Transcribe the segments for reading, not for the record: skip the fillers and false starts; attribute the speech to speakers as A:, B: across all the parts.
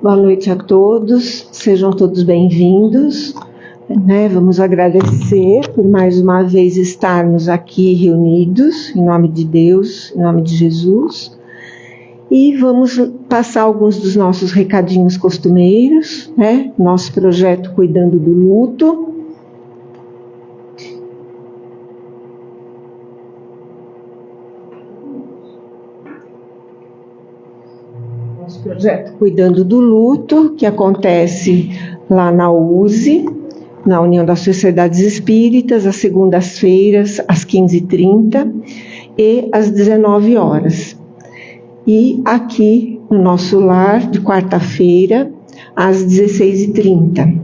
A: Boa noite a todos, sejam todos bem-vindos. Vamos agradecer por mais uma vez estarmos aqui reunidos, em nome de Deus, em nome de Jesus. E vamos passar alguns dos nossos recadinhos costumeiros, Nosso projeto Cuidando do Luto. Projeto Cuidando do Luto, que acontece lá na USE, na União das Sociedades Espíritas, às segundas-feiras, às 15h30 e às 19 horas. E aqui no nosso lar, de quarta-feira, às 16h30.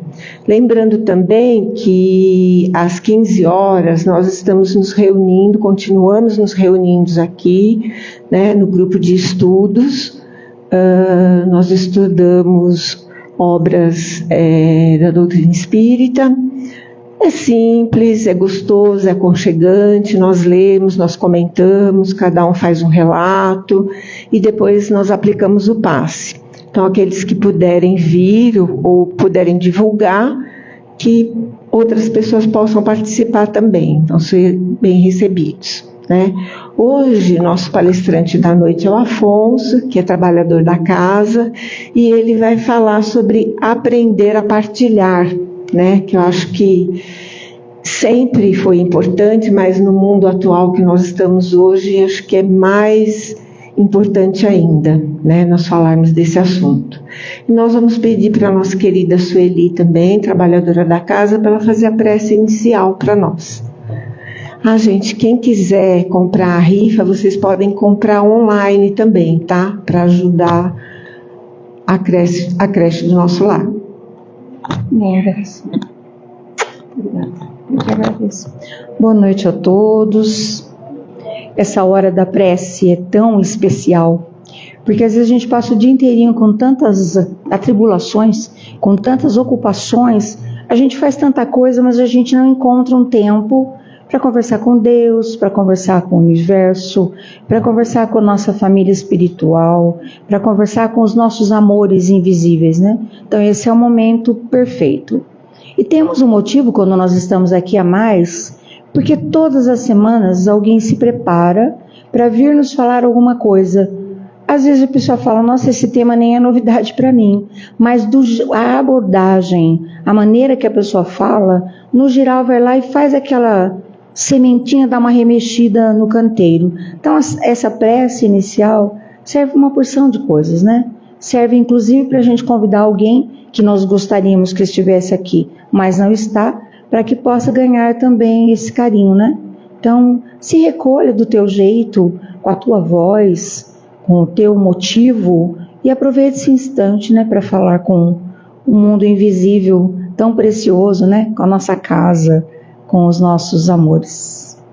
A: Lembrando também que às 15 horas nós estamos nos reunindo, continuamos nos reunindo aqui, no grupo de estudos. Nós estudamos obras da doutrina espírita. É simples, é gostoso, é aconchegante, nós lemos, nós comentamos, cada um faz um relato e depois nós aplicamos o passe. Então, aqueles que puderem vir ou puderem divulgar, que outras pessoas possam participar também, então ser bem recebidos. Hoje, nosso palestrante da noite é o Afonso, que é trabalhador da casa, e ele vai falar sobre aprender a partilhar, que eu acho que sempre foi importante, mas no mundo atual que nós estamos hoje, acho que é mais importante ainda, nós falarmos desse assunto. E nós vamos pedir para a nossa querida Sueli também, trabalhadora da casa, para ela fazer a prece inicial para nós. Gente, quem quiser comprar a rifa, vocês podem comprar online também, tá? Para ajudar a creche do nosso lar.
B: Obrigada. Eu que agradeço. Boa noite a todos. Essa hora da prece é tão especial, porque às vezes a gente passa o dia inteirinho com tantas atribulações, com tantas ocupações, a gente faz tanta coisa, mas a gente não encontra um tempo para conversar com Deus, para conversar com o universo, para conversar com a nossa família espiritual, para conversar com os nossos amores invisíveis, Então esse é o momento perfeito. E temos um motivo quando nós estamos aqui a mais, porque todas as semanas alguém se prepara para vir nos falar alguma coisa. Às vezes a pessoa fala, nossa, esse tema nem é novidade para mim, mas a abordagem, a maneira que a pessoa fala, no geral vai lá e faz aquela sementinha, dá uma remexida no canteiro. Então essa prece inicial serve uma porção de coisas, Serve inclusive para a gente convidar alguém que nós gostaríamos que estivesse aqui, mas não está, para que possa ganhar também esse carinho, Então se recolha do teu jeito, com a tua voz, com o teu motivo, e aproveite esse instante, para falar com o mundo invisível tão precioso, com a nossa casa, com os nossos amores.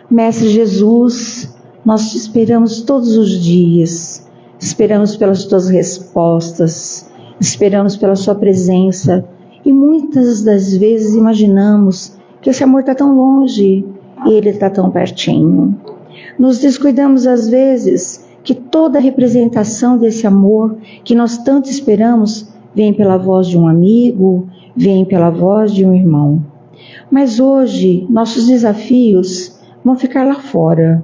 B: Mestre Jesus, nós te esperamos todos os dias, esperamos pelas tuas respostas, esperamos pela sua presença, e muitas das vezes imaginamos que esse amor está tão longe e ele está tão pertinho. Nos descuidamos às vezes que toda a representação desse amor que nós tanto esperamos vem pela voz de um amigo, vem pela voz de um irmão. Mas hoje, nossos desafios vão ficar lá fora.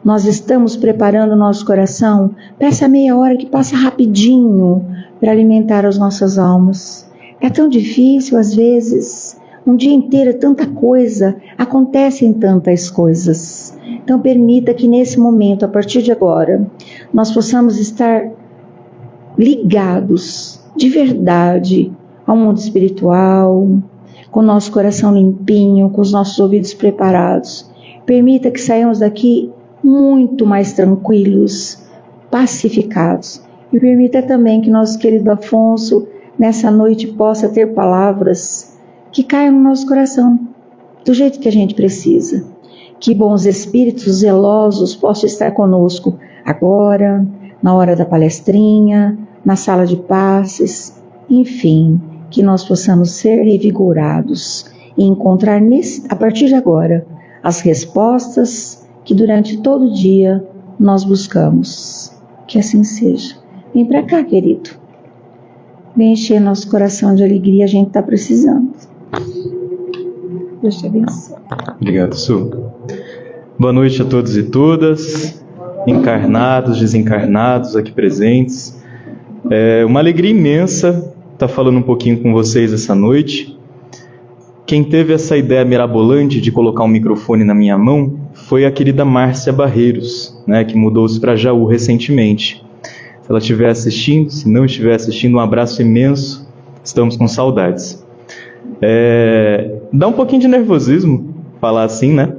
B: Nós estamos preparando o nosso coração para essa meia hora que passa rapidinho para alimentar as nossas almas. É tão difícil às vezes, um dia inteiro é tanta coisa, acontecem tantas coisas. Então permita que nesse momento, a partir de agora, nós possamos estar ligados de verdade ao mundo espiritual, com o nosso coração limpinho, com os nossos ouvidos preparados. Permita que saiamos daqui muito mais tranquilos, pacificados. E permita também que nosso querido Afonso, nessa noite, possa ter palavras que caiam no nosso coração, do jeito que a gente precisa. Que bons espíritos zelosos possam estar conosco agora, na hora da palestrinha, na sala de passes, enfim, que nós possamos ser revigorados e encontrar a partir de agora as respostas que durante todo o dia nós buscamos. Que assim seja. Vem para cá, querido. Vem encher nosso coração de alegria, a gente está precisando. Deus te abençoe.
C: Obrigado, Su. Boa noite a todos e todas, encarnados, desencarnados, aqui presentes. É uma alegria imensa estar falando um pouquinho com vocês essa noite. Quem teve essa ideia mirabolante de colocar um microfone na minha mão foi a querida Márcia Barreiros, né, que mudou-se para Jaú recentemente. Se ela estiver assistindo, se não estiver assistindo, um abraço imenso, estamos com saudades. Dá um pouquinho de nervosismo falar assim, né?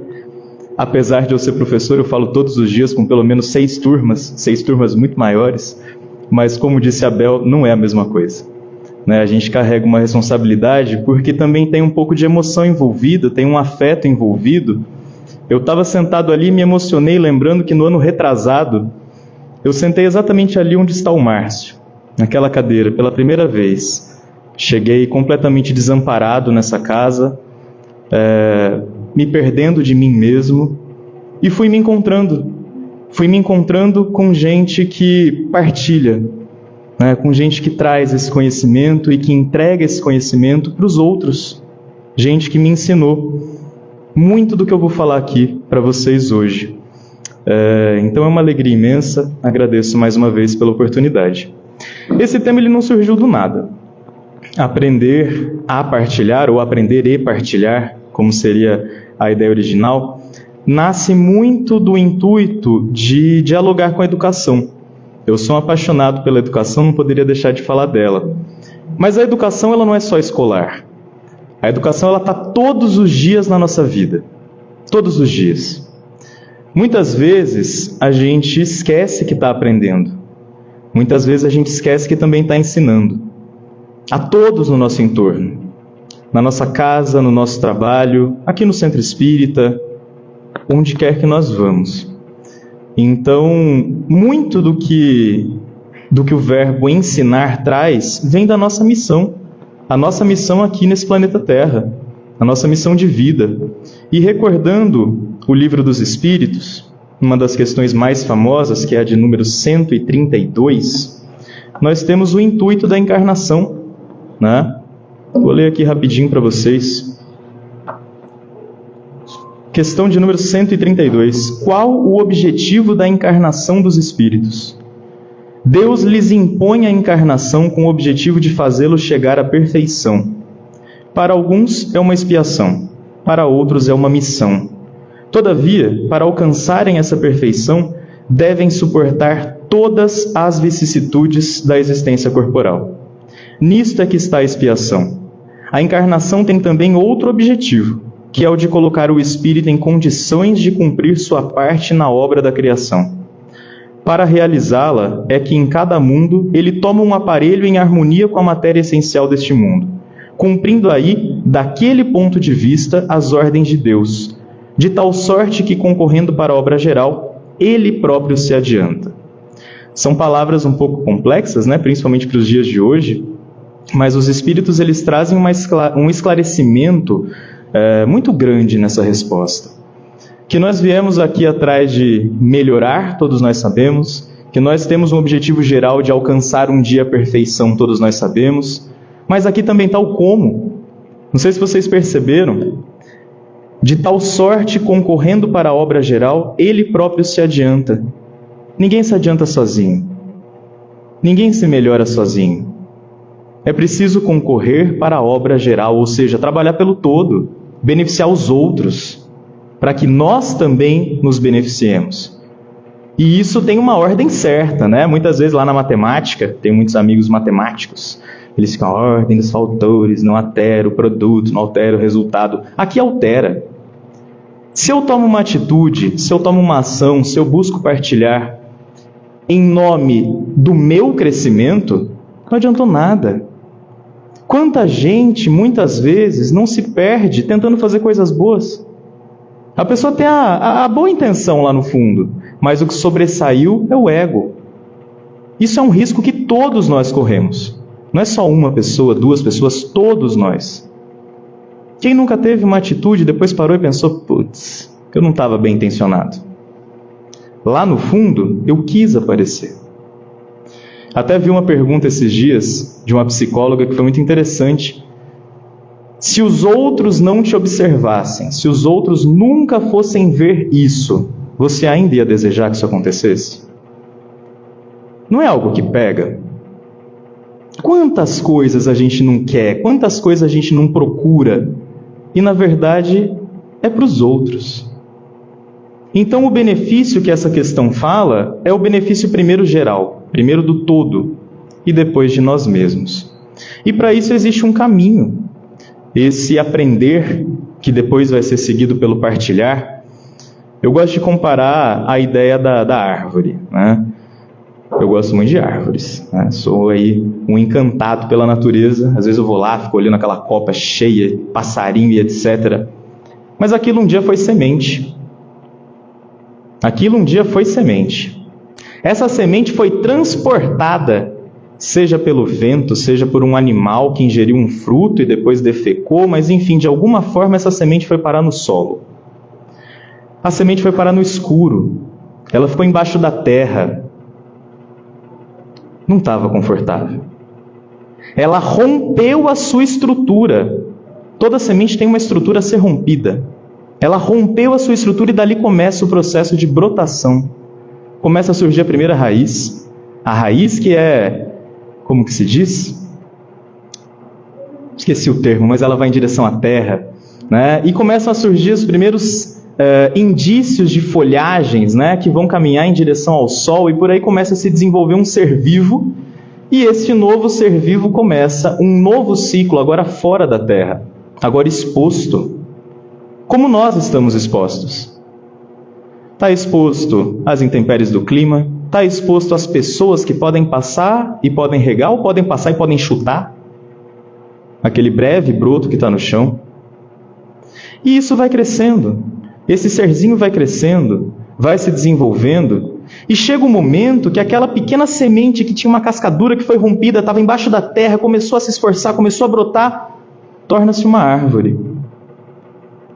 C: Apesar de eu ser professor, eu falo todos os dias com pelo menos 6 turmas muito maiores, mas como disse a Bel, não é a mesma coisa. Né? A gente carrega uma responsabilidade porque também tem um pouco de emoção envolvida, tem um afeto envolvido. Eu estava sentado ali e me emocionei lembrando que no ano retrasado, eu sentei exatamente ali onde está o Márcio, naquela cadeira, pela primeira vez. Cheguei completamente desamparado nessa casa, me perdendo de mim mesmo, e fui me encontrando com gente que partilha, né, com gente que traz esse conhecimento e que entrega esse conhecimento para os outros, gente que me ensinou muito do que eu vou falar aqui para vocês hoje. Então é uma alegria imensa, agradeço mais uma vez pela oportunidade. Esse tema ele não surgiu do nada. Aprender a partilhar, ou aprender e partilhar, como seria a ideia original, nasce muito do intuito de dialogar com a educação. Eu sou um apaixonado pela educação, não poderia deixar de falar dela. Mas a educação ela não é só escolar. A educação ela está todos os dias na nossa vida. Todos os dias. Muitas vezes a gente esquece que está aprendendo. Muitas vezes a gente esquece que também está ensinando. A todos no nosso entorno. Na nossa casa, no nosso trabalho, aqui no centro espírita, onde quer que nós vamos. Então, muito do que o verbo ensinar traz, vem da nossa missão. A nossa missão aqui nesse planeta Terra. A nossa missão de vida. E recordando o Livro dos Espíritos, uma das questões mais famosas, que é a de número 132, nós temos o intuito da encarnação, né? Vou ler aqui rapidinho para vocês. Questão de número 132. Qual o objetivo da encarnação dos espíritos? Deus lhes impõe a encarnação com o objetivo de fazê-los chegar à perfeição. Para alguns é uma expiação, para outros é uma missão. Todavia, para alcançarem essa perfeição, devem suportar todas as vicissitudes da existência corporal. Nisto é que está a expiação. A encarnação tem também outro objetivo, que é o de colocar o espírito em condições de cumprir sua parte na obra da criação. Para realizá-la, é que em cada mundo ele toma um aparelho em harmonia com a matéria essencial deste mundo, cumprindo aí, daquele ponto de vista, as ordens de Deus, de tal sorte que, concorrendo para a obra geral, ele próprio se adianta. São palavras um pouco complexas, né? Principalmente para os dias de hoje, mas os espíritos eles trazem um esclarecimento muito grande nessa resposta. Que nós viemos aqui atrás de melhorar, todos nós sabemos, que nós temos um objetivo geral de alcançar um dia a perfeição, todos nós sabemos, mas aqui também está o como. Não sei se vocês perceberam, de tal sorte, concorrendo para a obra geral, ele próprio se adianta. Ninguém se adianta sozinho. Ninguém se melhora sozinho. É preciso concorrer para a obra geral, ou seja, trabalhar pelo todo, beneficiar os outros, para que nós também nos beneficiemos. E isso tem uma ordem certa, né? Muitas vezes lá na matemática, tem muitos amigos matemáticos, eles ficam, a ordem dos fatores, não altera o produto, não altera o resultado. Aqui altera. Se eu tomo uma atitude, se eu tomo uma ação, se eu busco partilhar em nome do meu crescimento, não adiantou nada. Quanta gente, muitas vezes, não se perde tentando fazer coisas boas. A pessoa tem a boa intenção lá no fundo, mas o que sobressaiu é o ego. Isso é um risco que todos nós corremos. Não é só uma pessoa, 2 pessoas, todos nós. Quem nunca teve uma atitude e depois parou e pensou, putz, eu não estava bem intencionado. Lá no fundo, eu quis aparecer. Até vi uma pergunta esses dias de uma psicóloga que foi muito interessante. Se os outros não te observassem, se os outros nunca fossem ver isso, você ainda ia desejar que isso acontecesse? Não é algo que pega? Quantas coisas a gente não quer, quantas coisas a gente não procura, e na verdade é para os outros. Então o benefício que essa questão fala é o benefício primeiro geral, primeiro do todo, e depois de nós mesmos. E para isso existe um caminho. Esse aprender, que depois vai ser seguido pelo partilhar, eu gosto de comparar a ideia da árvore, né? Eu gosto muito de árvores, né? Sou aí um encantado pela natureza. Às vezes eu vou lá, fico olhando aquela copa cheia, passarinho e etc. Mas aquilo um dia foi semente. Aquilo um dia foi semente. Essa semente foi transportada, seja pelo vento, seja por um animal que ingeriu um fruto e depois defecou, mas enfim, de alguma forma essa semente foi parar no solo. A semente foi parar no escuro. Ela ficou embaixo da terra. Não estava confortável. Ela rompeu a sua estrutura. Toda semente tem uma estrutura a ser rompida. Ela rompeu a sua estrutura e dali começa o processo de brotação. Começa a surgir a primeira raiz. A raiz que é, como que se diz? Esqueci o termo, mas ela vai em direção à terra, né? E começam a surgir os primeiros indícios de folhagens, né, que vão caminhar em direção ao sol, e por aí começa a se desenvolver um ser vivo, e esse novo ser vivo começa um novo ciclo, agora fora da terra, agora exposto. Como nós estamos expostos? Está exposto às intempéries do clima, está exposto às pessoas que podem passar e podem regar, ou podem passar e podem chutar aquele breve broto que está no chão. E isso vai crescendo. Esse serzinho vai crescendo, vai se desenvolvendo, e chega um momento que aquela pequena semente que tinha uma cascadura que foi rompida, estava embaixo da terra, começou a se esforçar, começou a brotar, torna-se uma árvore.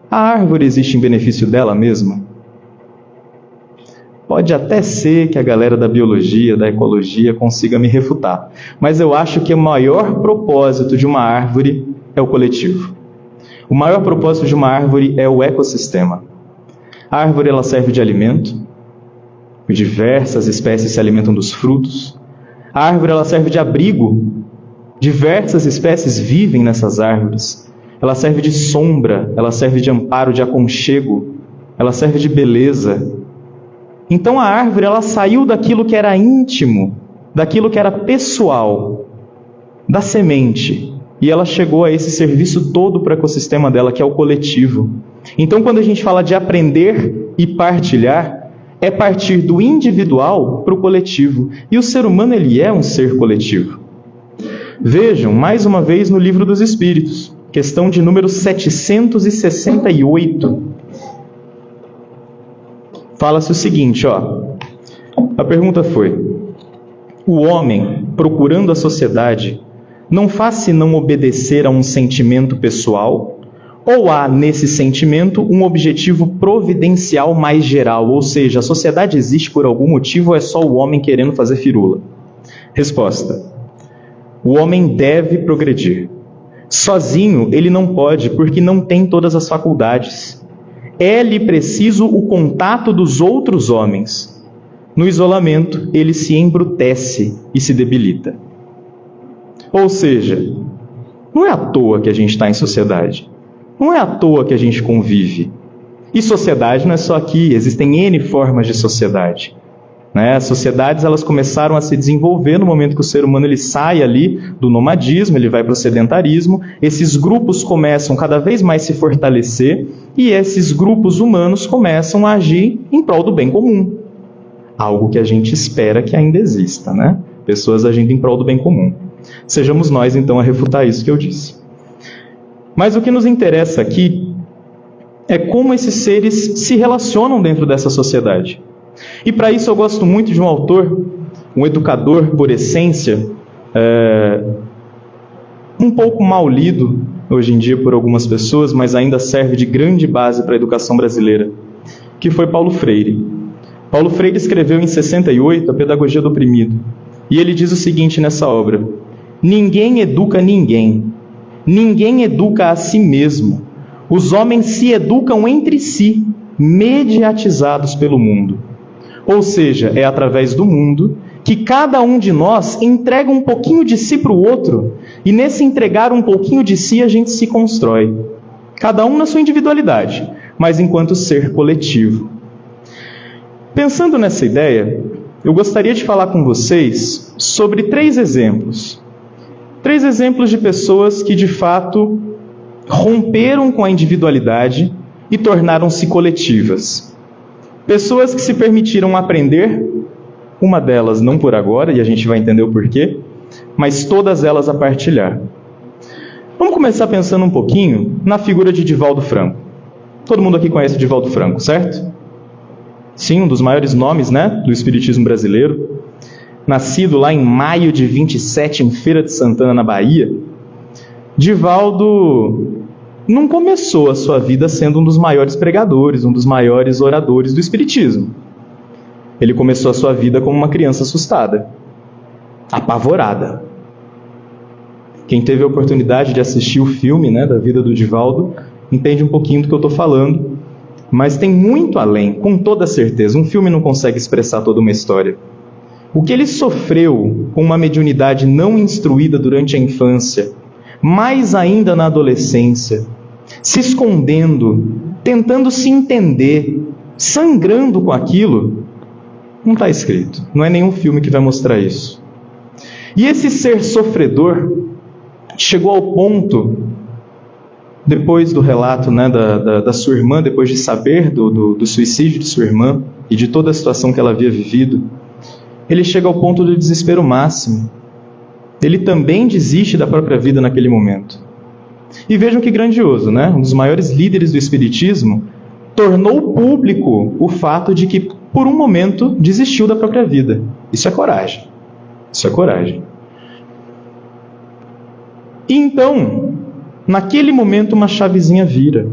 C: A árvore existe em benefício dela mesma? Pode até ser que a galera da biologia, da ecologia consiga me refutar, mas eu acho que o maior propósito de uma árvore é o coletivo. O maior propósito de uma árvore é o ecossistema. A árvore ela serve de alimento, diversas espécies se alimentam dos frutos. A árvore ela serve de abrigo, diversas espécies vivem nessas árvores. Ela serve de sombra, ela serve de amparo, de aconchego, ela serve de beleza. Então a árvore ela saiu daquilo que era íntimo, daquilo que era pessoal, da semente, e ela chegou a esse serviço todo para o ecossistema dela, que é o coletivo. Então, quando a gente fala de aprender e partilhar, é partir do individual para o coletivo. E o ser humano, ele é um ser coletivo. Vejam, mais uma vez, no Livro dos Espíritos, questão de número 768. Fala-se o seguinte, ó. A pergunta foi: o homem, procurando a sociedade, não faz senão obedecer a um sentimento pessoal, ou há nesse sentimento um objetivo providencial mais geral, ou seja, a sociedade existe por algum motivo ou é só o homem querendo fazer firula? Resposta: o homem deve progredir. Sozinho ele não pode, porque não tem todas as faculdades. É-lhe preciso o contato dos outros homens. No isolamento ele se embrutece e se debilita. Ou seja, não é à toa que a gente está em sociedade. Não é à toa que a gente convive. E sociedade não é só aqui, existem N formas de sociedade. As sociedades elas começaram a se desenvolver no momento que o ser humano ele sai ali do nomadismo, ele vai para o sedentarismo. Esses grupos começam cada vez mais a se fortalecer e esses grupos humanos começam a agir em prol do bem comum. Algo que a gente espera que ainda exista, né? Pessoas agindo em prol do bem comum. Sejamos nós, então, a refutar isso que eu disse. Mas o que nos interessa aqui é como esses seres se relacionam dentro dessa sociedade. E para isso eu gosto muito de um autor, um educador por essência, um pouco mal lido hoje em dia por algumas pessoas, mas ainda serve de grande base para a educação brasileira, que foi Paulo Freire. Paulo Freire escreveu em 68 a Pedagogia do Oprimido. E ele diz o seguinte nessa obra: ninguém educa ninguém. Ninguém educa a si mesmo. Os homens se educam entre si, mediatizados pelo mundo. Ou seja, é através do mundo que cada um de nós entrega um pouquinho de si para o outro, e nesse entregar um pouquinho de si a gente se constrói. Cada um na sua individualidade, mas enquanto ser coletivo. Pensando nessa ideia, eu gostaria de falar com vocês sobre 3 exemplos. 3 exemplos de pessoas que de fato romperam com a individualidade e tornaram-se coletivas. Pessoas que se permitiram aprender, uma delas não por agora, e a gente vai entender o porquê, mas todas elas a partilhar. Vamos começar pensando um pouquinho na figura de Divaldo Franco. Todo mundo aqui conhece Divaldo Franco, certo? Sim, um dos maiores nomes, né, do espiritismo brasileiro. Nascido lá em maio de 27, em Feira de Santana, na Bahia. Divaldo não começou a sua vida sendo um dos maiores pregadores, um dos maiores oradores do espiritismo. Ele começou a sua vida como uma criança assustada, apavorada. Quem teve a oportunidade de assistir o filme, né, da vida do Divaldo, entende um pouquinho do que eu estou falando, mas tem muito além, com toda certeza. Um filme não consegue expressar toda uma história. O que ele sofreu com uma mediunidade não instruída durante a infância, mais ainda na adolescência, se escondendo, tentando se entender, sangrando com aquilo, não está escrito. Não é nenhum filme que vai mostrar isso. E esse ser sofredor chegou ao ponto, depois do relato, né, da sua irmã, depois de saber do suicídio de sua irmã e de toda a situação que ela havia vivido, ele chega ao ponto do desespero máximo. Ele também desiste da própria vida naquele momento. E vejam que grandioso, né? Um dos maiores líderes do espiritismo tornou público o fato de que, por um momento, desistiu da própria vida. Isso é coragem. Isso é coragem. E então, naquele momento, uma chavezinha vira.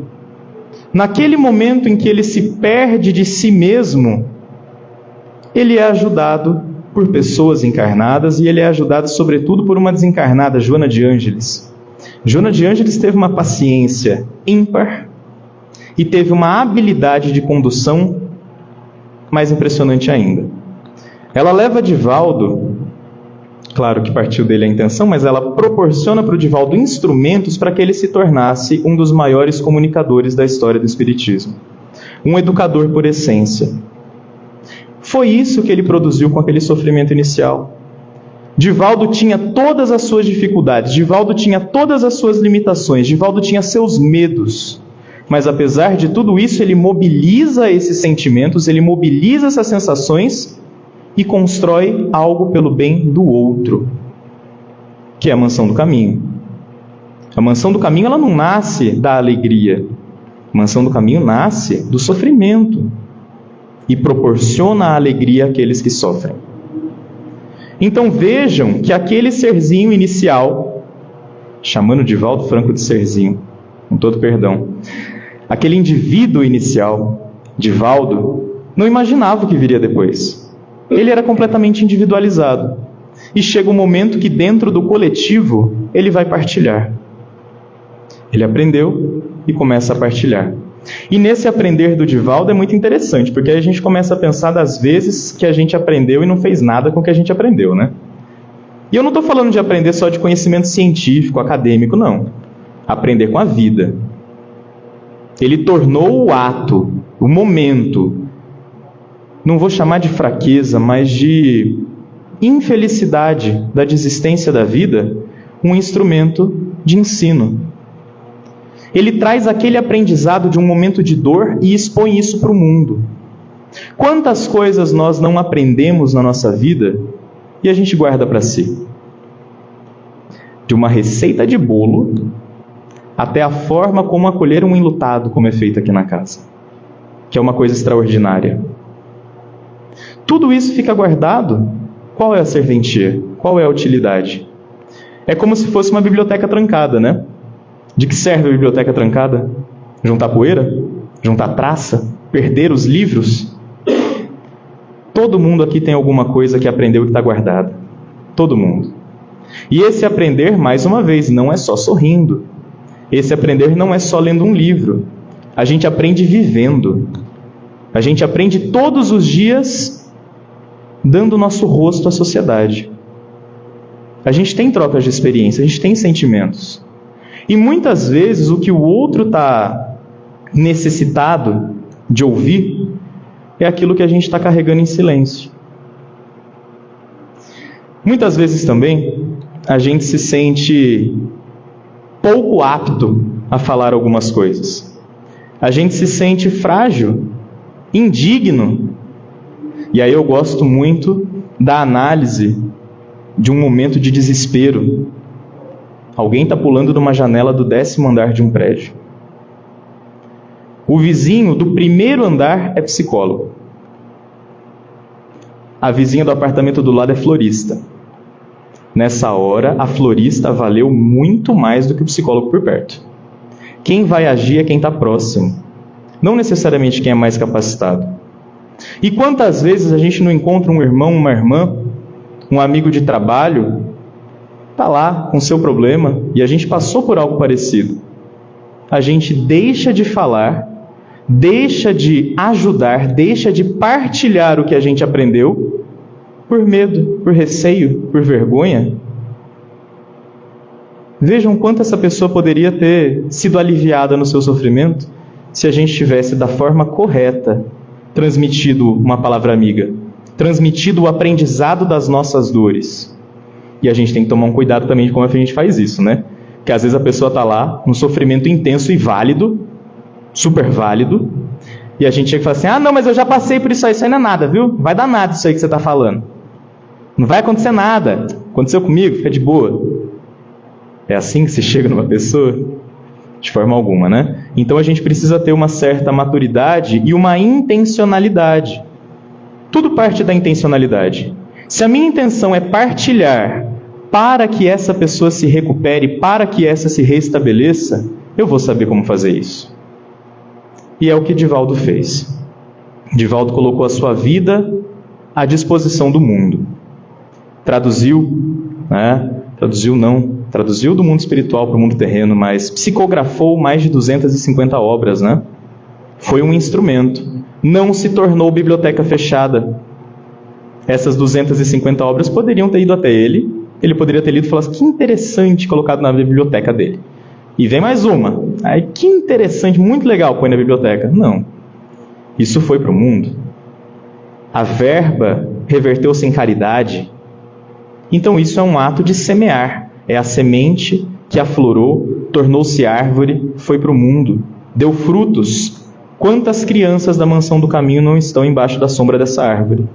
C: Naquele momento em que ele se perde de si mesmo, ele é ajudado por pessoas encarnadas, e ele é ajudado sobretudo por uma desencarnada, Joana de Ângeles. Joana de Ângeles teve uma paciência ímpar e teve uma habilidade de condução mais impressionante ainda. Ela leva Divaldo, claro que partiu dele a intenção, mas ela proporciona para o Divaldo instrumentos para que ele se tornasse um dos maiores comunicadores da história do espiritismo. Um educador por essência. Foi isso que ele produziu com aquele sofrimento inicial. Divaldo tinha todas as suas dificuldades, Divaldo tinha todas as suas limitações, Divaldo tinha seus medos. Mas apesar de tudo isso, ele mobiliza esses sentimentos, ele mobiliza essas sensações e constrói algo pelo bem do outro, que é a mansão do caminho. A mansão do caminho, ela não nasce da alegria. A mansão do caminho nasce do sofrimento e proporciona a alegria àqueles que sofrem. Então vejam que aquele serzinho inicial, chamando Divaldo Franco de serzinho, com todo perdão, aquele indivíduo inicial, Divaldo, não imaginava o que viria depois. Ele era completamente individualizado. E chega um momento que dentro do coletivo, ele vai partilhar. Ele aprendeu e começa a partilhar. E nesse aprender do Divaldo é muito interessante, porque aí a gente começa a pensar das vezes que a gente aprendeu e não fez nada com o que a gente aprendeu, né? E eu não estou falando de aprender só de conhecimento científico, acadêmico, não. Aprender com a vida. Ele tornou o ato, o momento, não vou chamar de fraqueza, mas de infelicidade da desistência da vida, um instrumento de ensino. Ele traz aquele aprendizado de um momento de dor e expõe isso para o mundo. Quantas coisas nós não aprendemos na nossa vida e a gente guarda para si? De uma receita de bolo até a forma como acolher um enlutado, como é feito aqui na casa, que é uma coisa extraordinária. Tudo isso fica guardado. Qual é a serventia? Qual é a utilidade? É como se fosse uma biblioteca trancada, né? De que serve a biblioteca trancada? Juntar poeira? Juntar traça? Perder os livros? todo mundo aqui tem alguma coisa que aprendeu que está guardada. Todo mundo. E esse aprender, mais uma vez, não é só sorrindo. Esse aprender não é só lendo um livro. A gente aprende vivendo. A gente aprende todos os dias dando o nosso rosto à sociedade. A gente tem trocas de experiência, a gente tem sentimentos. E muitas vezes o que o outro está necessitado de ouvir é aquilo que a gente está carregando em silêncio. Muitas vezes também a gente se sente pouco apto a falar algumas coisas. A gente se sente frágil, indigno. E aí eu gosto muito da análise de um momento de desespero. Alguém está pulando de uma janela do 10º andar de um prédio. O vizinho do primeiro andar é psicólogo. A vizinha do apartamento do lado é florista. Nessa hora, a florista valeu muito mais do que o psicólogo por perto. Quem vai agir é quem está próximo, não necessariamente quem é mais capacitado. E quantas vezes a gente não encontra um irmão, uma irmã, um amigo de trabalho, está lá com seu problema e a gente passou por algo parecido. A gente deixa de falar, deixa de ajudar, deixa de partilhar o que a gente aprendeu por medo, por receio, por vergonha. Vejam quanto essa pessoa poderia ter sido aliviada no seu sofrimento se a gente tivesse da forma correta transmitido uma palavra amiga, transmitido o aprendizado das nossas dores. E a gente tem que tomar um cuidado também de como a gente faz isso, né? Porque às vezes a pessoa está lá, num sofrimento intenso e válido, super válido, e a gente chega e fala assim, ah não, mas eu já passei por isso aí não é nada, viu? Vai dar nada isso aí que você está falando. Não vai acontecer nada. Aconteceu comigo, fica de boa. É assim que se chega numa pessoa? De forma alguma, né? Então a gente precisa ter uma certa maturidade e uma intencionalidade. Tudo parte da intencionalidade. Se a minha intenção é partilhar para que essa pessoa se recupere, para que essa se restabeleça, eu vou saber como fazer isso. E é o que Divaldo fez. Divaldo colocou a sua vida à disposição do mundo. Traduziu, né? Traduziu do mundo espiritual para o mundo terreno, mas psicografou mais de 250 obras, né? Foi um instrumento. Não se tornou biblioteca fechada. Essas 250 obras poderiam ter ido até ele. Ele poderia ter lido e falado, que interessante, colocado na biblioteca dele. E vem mais uma. Aí, que interessante, muito legal, põe na biblioteca. Não. Isso foi para o mundo. A verba reverteu-se em caridade. Então isso é um ato de semear. É a semente que aflorou, tornou-se árvore, foi para o mundo, deu frutos. Quantas crianças da Mansão do Caminho não estão embaixo da sombra dessa árvore?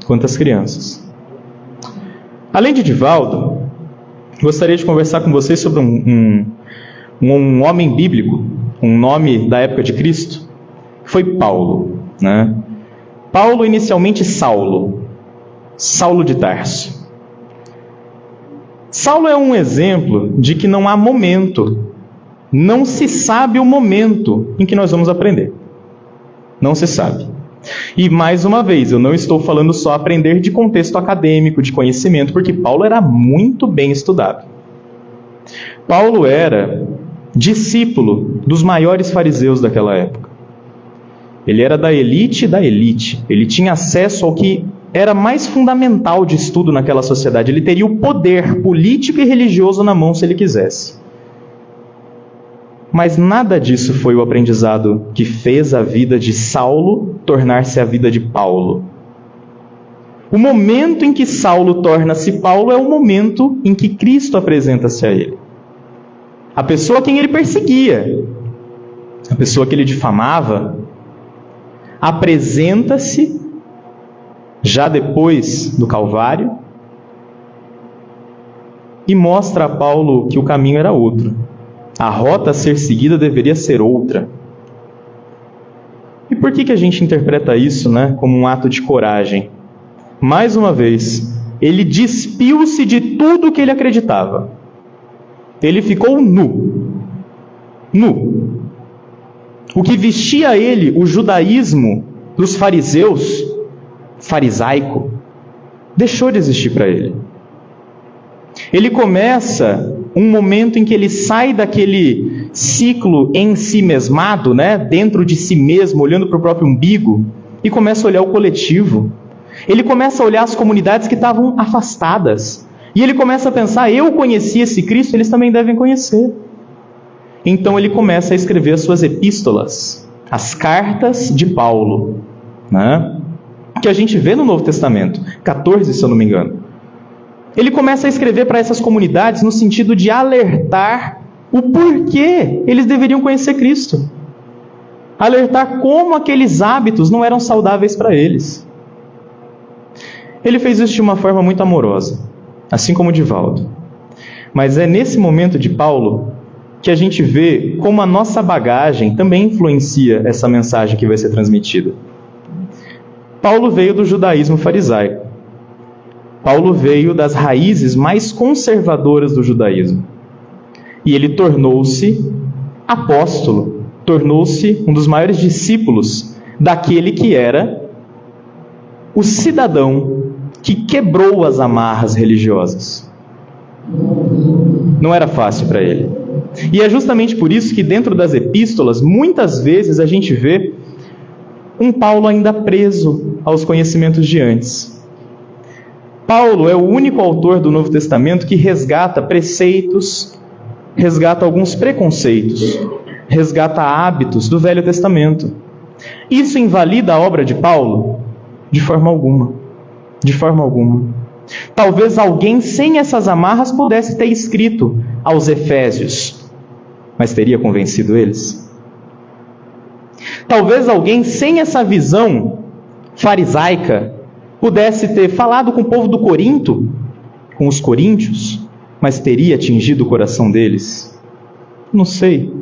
C: Quantas crianças? Além de Divaldo, gostaria de conversar com vocês sobre um homem bíblico, um nome da época de Cristo, que foi Paulo, né? Paulo, inicialmente Saulo de Tarso. Saulo é um exemplo de que não há momento, não se sabe o momento em que nós vamos aprender. Não se sabe. E mais uma vez, eu não estou falando só aprender de contexto acadêmico, de conhecimento, porque Paulo era muito bem estudado. Paulo era discípulo dos maiores fariseus daquela época. Ele era da elite da elite. Ele tinha acesso ao que era mais fundamental de estudo naquela sociedade. Ele teria o poder político e religioso na mão se ele quisesse. Mas nada disso foi o aprendizado que fez a vida de Saulo tornar-se a vida de Paulo. O momento em que Saulo torna-se Paulo é o momento em que Cristo apresenta-se a ele. A pessoa a quem ele perseguia, a pessoa que ele difamava, apresenta-se já depois do Calvário e mostra a Paulo que o caminho era outro. A rota a ser seguida deveria ser outra. E por que a gente interpreta isso, né, como um ato de coragem? Mais uma vez, ele despiu-se de tudo que ele acreditava. Ele ficou nu. Nu. O que vestia ele, o judaísmo dos fariseus, farisaico deixou de existir para ele. Ele começa um momento em que ele sai daquele ciclo em si mesmado, dentro de si mesmo, olhando para o próprio umbigo, e começa a olhar o coletivo. Ele começa a olhar as comunidades que estavam afastadas. E ele começa a pensar, eu conheci esse Cristo, eles também devem conhecer. Então ele começa a escrever as suas epístolas, as cartas de Paulo, que a gente vê no Novo Testamento, 14, se eu não me engano. Ele começa a escrever para essas comunidades no sentido de alertar o porquê eles deveriam conhecer Cristo. Alertar como aqueles hábitos não eram saudáveis para eles. Ele fez isso de uma forma muito amorosa, assim como Divaldo. Mas é nesse momento de Paulo que a gente vê como a nossa bagagem também influencia essa mensagem que vai ser transmitida. Paulo veio do judaísmo farisaico. Paulo veio das raízes mais conservadoras do judaísmo. E ele tornou-se apóstolo, tornou-se um dos maiores discípulos daquele que era o cidadão que quebrou as amarras religiosas. Não era fácil para ele. E é justamente por isso que dentro das epístolas, muitas vezes a gente vê um Paulo ainda preso aos conhecimentos de antes. Paulo é o único autor do Novo Testamento que resgata preceitos, resgata alguns preconceitos, resgata hábitos do Velho Testamento. Isso invalida a obra de Paulo? De forma alguma. De forma alguma. Talvez alguém sem essas amarras pudesse ter escrito aos Efésios, mas teria convencido eles? Talvez alguém sem essa visão farisaica pudesse ter falado com o povo do Corinto, com os coríntios, mas teria atingido o coração deles? Não sei.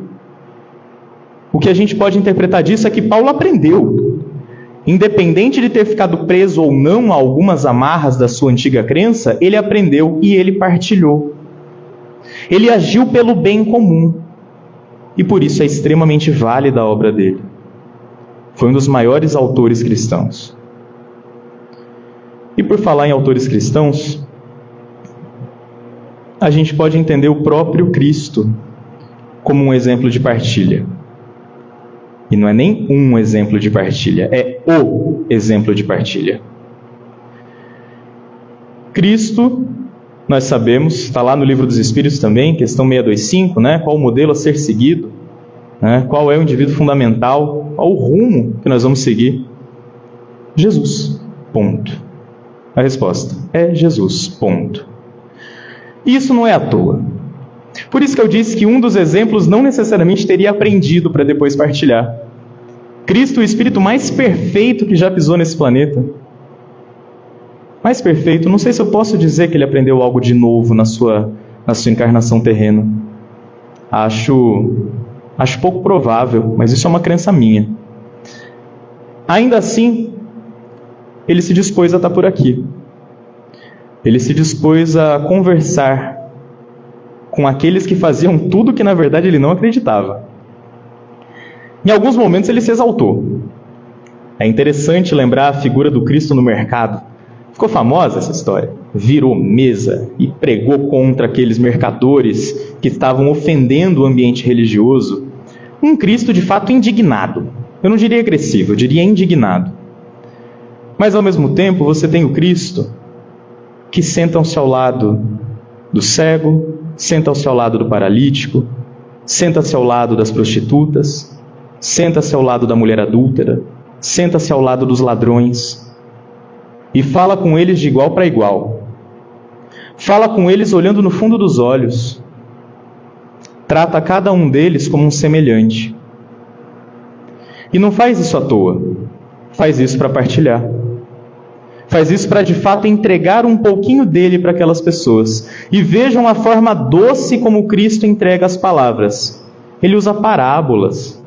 C: O que a gente pode interpretar disso é que Paulo aprendeu. Independente de ter ficado preso ou não a algumas amarras da sua antiga crença, ele aprendeu e ele partilhou. Ele agiu pelo bem comum. E por isso é extremamente válida a obra dele. Foi um dos maiores autores cristãos. E por falar em autores cristãos, a gente pode entender o próprio Cristo como um exemplo de partilha. E não é nem um exemplo de partilha, é o exemplo de partilha. Cristo, nós sabemos, está lá no Livro dos Espíritos também, questão 625, qual o modelo a ser seguido, qual é o indivíduo fundamental, qual o rumo que nós vamos seguir? Jesus, ponto. A resposta é Jesus, ponto. E isso não é à toa. Por isso que eu disse que um dos exemplos não necessariamente teria aprendido para depois partilhar. Cristo, o Espírito mais perfeito que já pisou nesse planeta. Mais perfeito, não sei se eu posso dizer que ele aprendeu algo de novo na sua encarnação terrena. Acho pouco provável, mas isso é uma crença minha. Ainda assim, ele se dispôs a estar por aqui. Ele se dispôs a conversar com aqueles que faziam tudo que na verdade ele não acreditava. Em alguns momentos ele se exaltou. É interessante lembrar a figura do Cristo no mercado. Ficou famosa essa história. Virou mesa e pregou contra aqueles mercadores que estavam ofendendo o ambiente religioso. Um Cristo de fato indignado. Eu não diria agressivo, eu diria indignado. Mas ao mesmo tempo você tem o Cristo que senta-se ao lado do cego, senta-se ao lado do paralítico, senta-se ao lado das prostitutas, senta-se ao lado da mulher adúltera, senta-se ao lado dos ladrões e fala com eles de igual para igual. Fala com eles olhando no fundo dos olhos. Trata cada um deles como um semelhante. E não faz isso à toa. Faz isso para partilhar. Faz isso para de fato entregar um pouquinho dele para aquelas pessoas. E vejam a forma doce como Cristo entrega as palavras. Ele usa parábolas.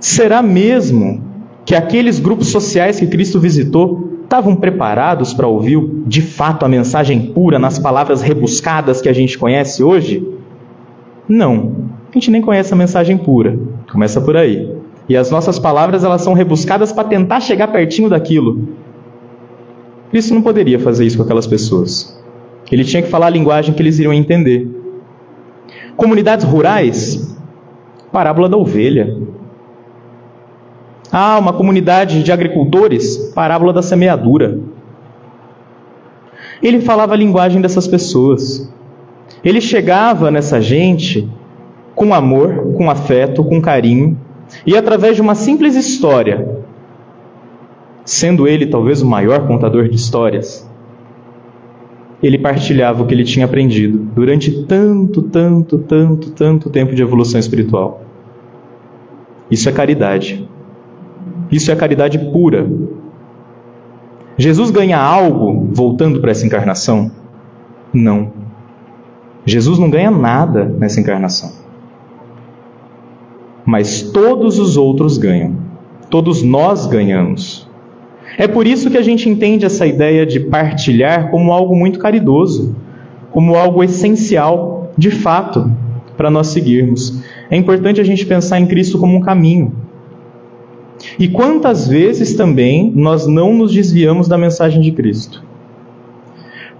C: Será mesmo que aqueles grupos sociais que Cristo visitou estavam preparados para ouvir de fato a mensagem pura nas palavras rebuscadas que a gente conhece hoje? Não, a gente nem conhece a mensagem pura. Começa por aí. E as nossas palavras, elas são rebuscadas para tentar chegar pertinho daquilo. Cristo não poderia fazer isso com aquelas pessoas. Ele tinha que falar a linguagem que eles iriam entender. Comunidades rurais, parábola da ovelha. Uma comunidade de agricultores, parábola da semeadura. Ele falava a linguagem dessas pessoas. Ele chegava nessa gente com amor, com afeto, com carinho, e através de uma simples história, sendo ele talvez o maior contador de histórias, ele partilhava o que ele tinha aprendido durante tanto tempo de evolução espiritual. Isso é caridade. Isso é caridade pura. Jesus ganha algo voltando para essa encarnação? Não. Jesus não ganha nada nessa encarnação. Mas todos os outros ganham. Todos nós ganhamos. É por isso que a gente entende essa ideia de partilhar como algo muito caridoso, como algo essencial, de fato, para nós seguirmos. É importante a gente pensar em Cristo como um caminho. E quantas vezes também nós não nos desviamos da mensagem de Cristo?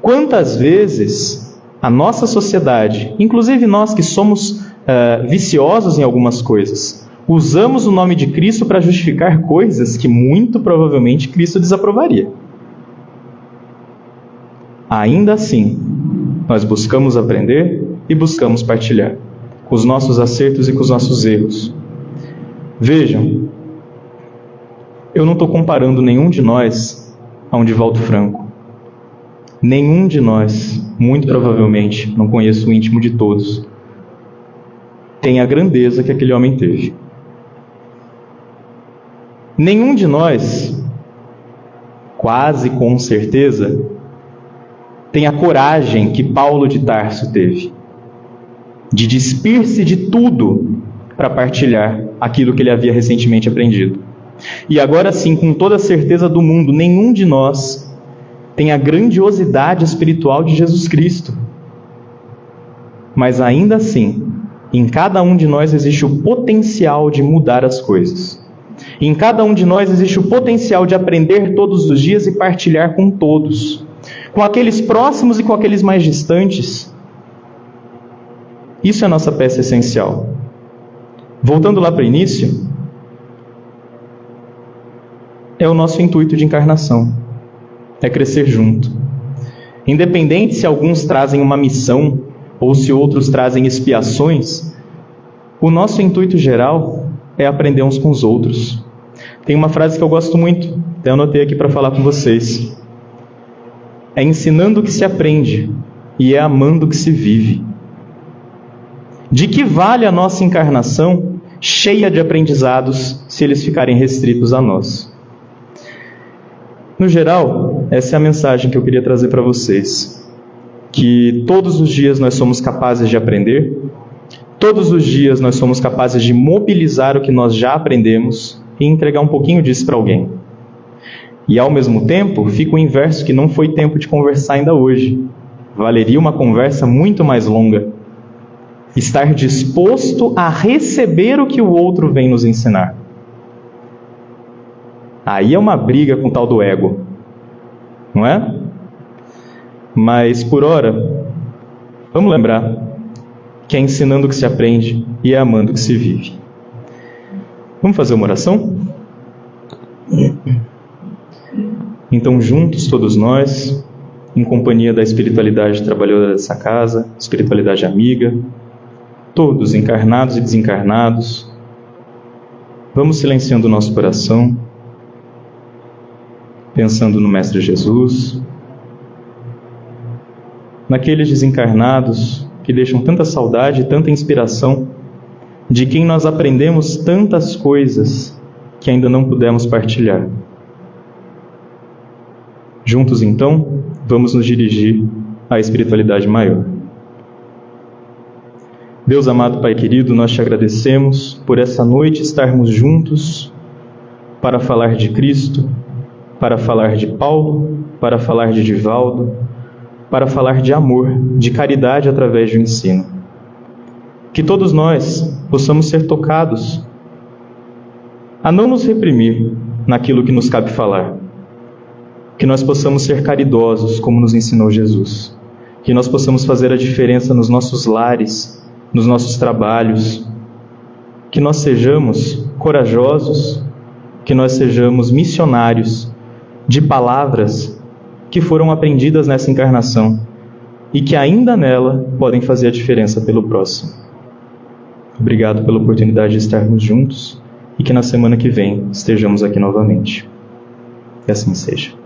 C: Quantas vezes a nossa sociedade, inclusive nós que somos viciosos em algumas coisas, usamos o nome de Cristo para justificar coisas que muito provavelmente Cristo desaprovaria. Ainda assim, nós buscamos aprender e buscamos partilhar, com os nossos acertos e com os nossos erros. Vejam, eu não estou comparando nenhum de nós a um Divaldo Franco. Nenhum de nós, muito provavelmente, não conheço o íntimo de todos, tem a grandeza que aquele homem teve. Nenhum de nós, quase com certeza, tem a coragem que Paulo de Tarso teve, de despir-se de tudo para partilhar aquilo que ele havia recentemente aprendido. E agora sim, com toda a certeza do mundo, nenhum de nós tem a grandiosidade espiritual de Jesus Cristo. Mas ainda assim, em cada um de nós existe o potencial de mudar as coisas. Em cada um de nós existe o potencial de aprender todos os dias e partilhar com todos, com aqueles próximos e com aqueles mais distantes. Isso é a nossa peça essencial. Voltando lá para o início, é o nosso intuito de encarnação, é crescer junto. Independente se alguns trazem uma missão ou se outros trazem expiações, o nosso intuito geral é aprender uns com os outros. Tem uma frase que eu gosto muito, até anotei aqui para falar com vocês. É ensinando que se aprende e é amando que se vive. De que vale a nossa encarnação cheia de aprendizados se eles ficarem restritos a nós? No geral, essa é a mensagem que eu queria trazer para vocês. Que todos os dias nós somos capazes de aprender, todos os dias nós somos capazes de mobilizar o que nós já aprendemos e entregar um pouquinho disso para alguém. E ao mesmo tempo, fica o inverso, que não foi tempo de conversar ainda hoje. Valeria uma conversa muito mais longa. Estar disposto a receber o que o outro vem nos ensinar. Aí é uma briga com o tal do ego, não é? Mas, por ora, vamos lembrar que é ensinando que se aprende e é amando que se vive. Vamos fazer uma oração? Então, juntos, todos nós, em companhia da espiritualidade trabalhadora dessa casa, espiritualidade amiga, todos encarnados e desencarnados, vamos silenciando o nosso coração, pensando no Mestre Jesus, naqueles desencarnados que deixam tanta saudade e tanta inspiração, de quem nós aprendemos tantas coisas que ainda não pudemos partilhar. Juntos, então, vamos nos dirigir à espiritualidade maior. Deus amado Pai querido, nós te agradecemos por essa noite estarmos juntos para falar de Cristo, para falar de Paulo, para falar de Divaldo, para falar de amor, de caridade através do ensino. Que todos nós possamos ser tocados a não nos reprimir naquilo que nos cabe falar, Que nós possamos ser caridosos, como nos ensinou Jesus. Que nós possamos fazer a diferença nos nossos lares, nos nossos trabalhos. Que nós sejamos corajosos, que nós sejamos missionários de palavras que foram aprendidas nessa encarnação e que ainda nela podem fazer a diferença pelo próximo. Obrigado pela oportunidade de estarmos juntos e que na semana que vem estejamos aqui novamente. Que assim seja.